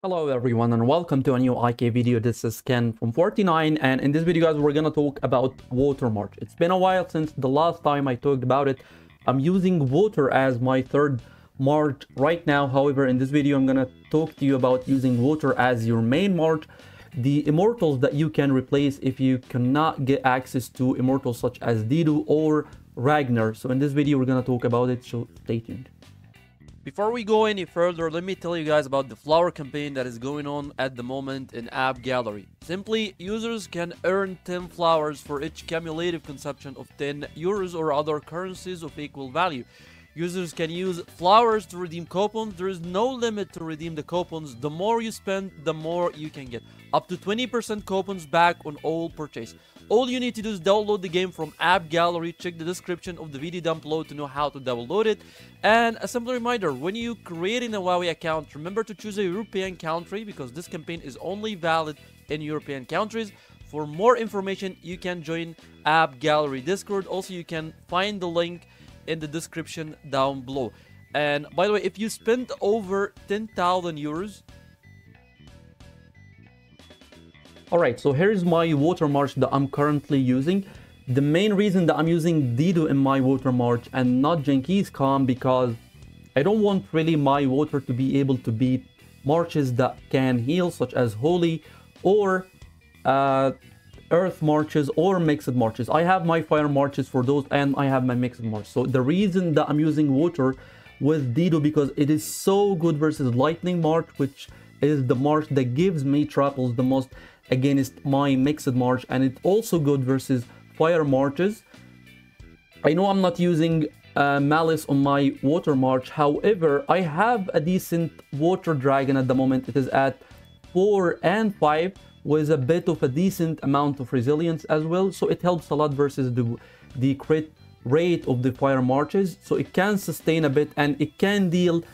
Hello everyone and welcome to a new IK video. This is Ken from 49, and in this video guys we're gonna talk about watermark. It's been a while since the last time I talked about it. I'm using water as my third march right now. However, in this video I'm gonna talk to you about using water as your main march, the immortals that you can replace if you cannot get access to immortals such as Dido or Ragnar. So in this video we're gonna talk about it, so stay tuned. Before we go any further, let me tell you guys about the flower campaign that is going on at the moment in AppGallery. Simply, users can earn 10 flowers for each cumulative consumption of 10 euros or other currencies of equal value. Users can use flowers to redeem coupons. There is no limit to redeem the coupons. The more you spend, the more you can get. Up to 20% coupons back on all purchase. All you need to do is download the game from AppGallery. Check the description of the video down below to know how to download it. And a simple reminder, when you create a Huawei account, remember to choose a European country because this campaign is only valid in European countries. For more information, you can join AppGallery Discord. Also, you can find the link in the description down below. And by the way, if you spend over 10,000 euros, alright, so here's my watermark that I'm currently using. The main reason that I'm using Dido in my watermark and not Genghis Khan, because I don't want really my water to be able to beat marches that can heal, such as holy or earth marches or mixed marches. I have my fire marches for those and I have my mixed march. So the reason that I'm using water with Dido, because it is so good versus lightning march, which is the march that gives me triples the most against my mixed march, and it's also good versus fire marches. I know I'm not using malice on my water march, however I have a decent water dragon at the moment. It is at 4 and 5 with a bit of a decent amount of resilience as well, so it helps a lot versus the crit rate of the fire marches. So it can sustain a bit and it can deal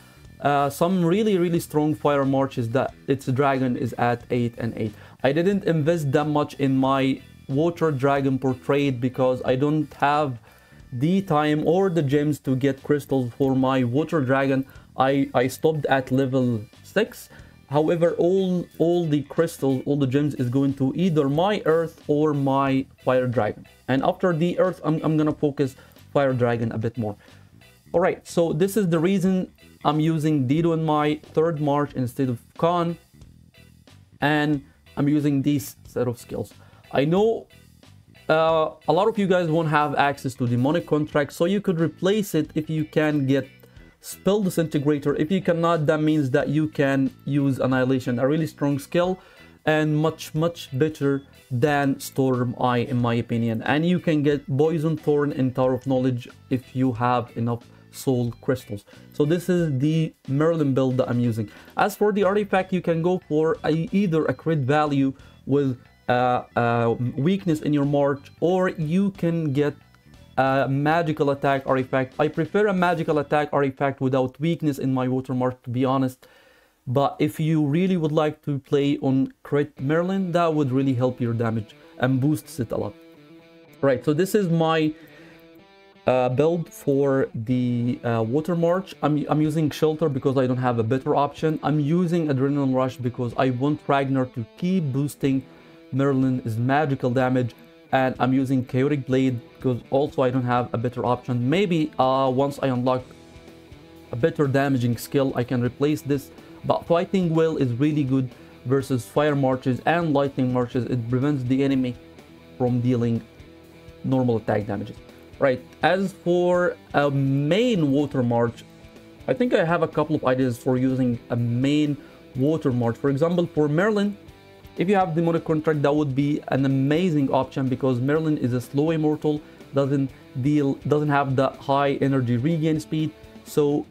some really strong fire marches that its dragon is at 8 and 8. I didn't invest that much in my water dragon portrait because I don't have the time or the gems to get crystals for my water dragon. I stopped at level 6. However, all the crystals, all the gems is going to either my earth or my fire dragon. And after the earth, I'm gonna focus fire dragon a bit more. Alright, so this is the reason I'm using Dido in my third march instead of Khan. And I'm using these set of skills. I know a lot of you guys won't have access to demonic contract, so you could replace it if you can get Spell Disintegrator. If you cannot, that means that you can use Annihilation, a really strong skill and much better than Storm Eye in my opinion. And you can get Poison Thorn and Tower of Knowledge if you have enough soul crystals. So this is the Merlin build that I'm using. As for the artifact, you can go for either a crit value with weakness in your march, or you can get a magical attack artifact. I prefer a magical attack artifact without weakness in my watermark, to be honest. But if you really would like to play on crit Merlin, that would really help your damage and boosts it a lot. Right, so this is my build for the water march. I'm using shelter because I don't have a better option. I'm using adrenaline rush because I want Ragnar to keep boosting Merlin's magical damage, and I'm using chaotic blade because also I don't have a better option. Maybe once I unlock a better damaging skill I can replace this, but fighting will is really good versus fire marches and lightning marches. It prevents the enemy from dealing normal attack damages. Right, as for a main water march, I think I have a couple of ideas for using a main water march. For example, for Merlin, if you have demonic contract, that would be an amazing option because Merlin is a slow immortal, doesn't have the high energy regain speed, so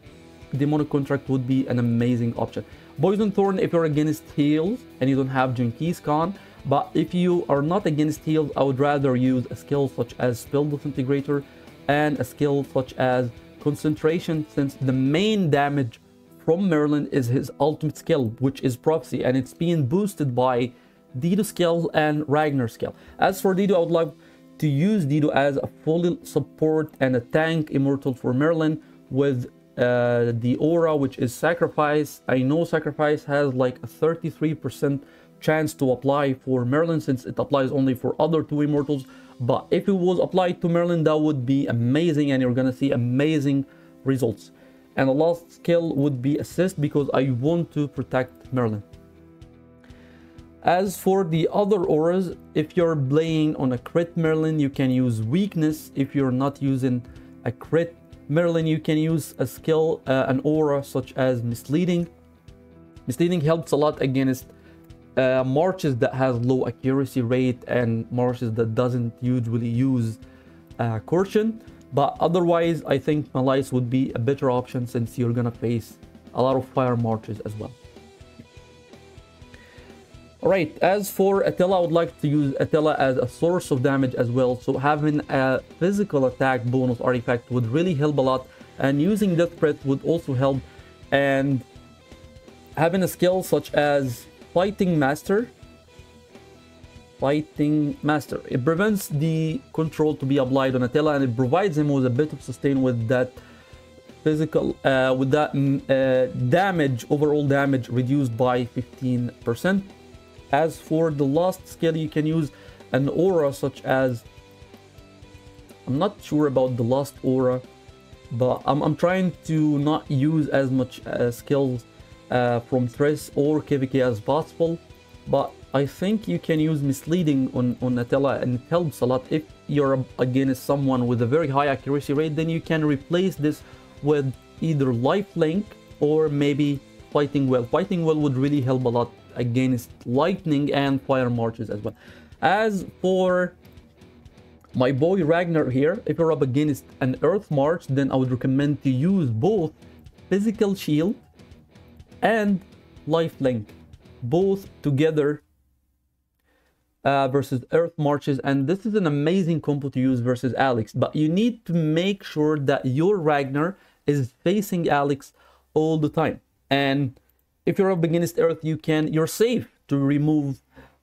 demonic contract would be an amazing option. Poison Thorn if you're against heals and you don't have Genghis Khan. But if you are not against heals, I would rather use a skill such as Spell Disintegrator and a skill such as Concentration, since the main damage from Merlin is his ultimate skill, which is Prophecy, and it's being boosted by Dido skill and Ragnar skill. As for Dido, I would like to use Dido as a full support and a tank immortal for Merlin with the aura, which is Sacrifice. I know Sacrifice has like a 33% chance to apply for Merlin, since it applies only for other two immortals. But if it was applied to Merlin, that would be amazing, and you're gonna see amazing results. And the last skill would be Assist, because I want to protect Merlin. As for the other auras, if you're playing on a crit Merlin, you can use Weakness. If you're not using a crit Merlin, you can use a skill, an aura such as Misleading. Misleading helps a lot against marches that has low accuracy rate and marches that doesn't usually use Caution. But otherwise, I think Malice would be a better option, since you're gonna face a lot of fire marches as well. Alright, as for Attila, I would like to use Attila as a source of damage as well. So having a physical attack bonus artifact would really help a lot. And using Death Threat would also help. And having a skill such as Fighting Master. It prevents the control to be applied on Attila, and it provides him with a bit of sustain with that physical, damage, overall damage reduced by 15%. As for the last skill, you can use an aura such as, I'm not sure about the last aura, but I'm trying to not use as much skills from Triss or KVK as possible. But I think you can use Misleading on Attila, and it helps a lot. If you're against someone with a very high accuracy rate, then you can replace this with either Lifelink or maybe Fighting Well. Fighting Well would really help a lot against lightning and fire marches as well. As for my boy Ragnar here, if you're up against an earth march, then I would recommend to use both Physical Shield and Lifelink, both together versus earth marches. And this is an amazing combo to use versus Alex, but you need to make sure that your Ragnar is facing Alex all the time. And if you're up against Earth, you're safe to remove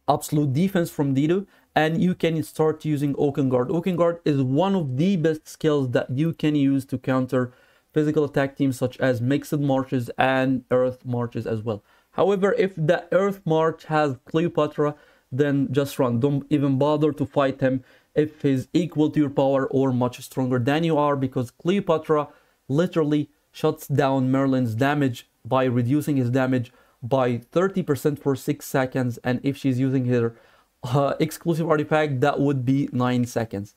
absolute defense from Dido, and you can start using Oaken Guard. Oaken Guard is one of the best skills that you can use to counter physical attack teams such as Mixed Marches and Earth Marches as well. However, if the Earth March has Cleopatra, then just run. Don't even bother to fight him if he's equal to your power or much stronger than you are, because Cleopatra literally shuts down Merlin's damage by reducing his damage by 30% for 6 seconds, and if she's using her exclusive artifact, that would be 9 seconds.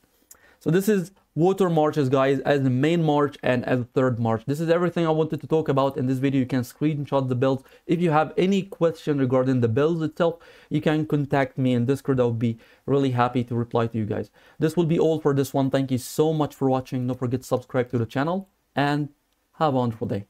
So this is water marches, guys, as the main march and as the third march. This is everything I wanted to talk about in this video. You can screenshot the builds. If you have any question regarding the builds itself, you can contact me in Discord. I would be really happy to reply to you guys. This will be all for this one. Thank you so much for watching. Don't forget to subscribe to the channel, and have a wonderful day.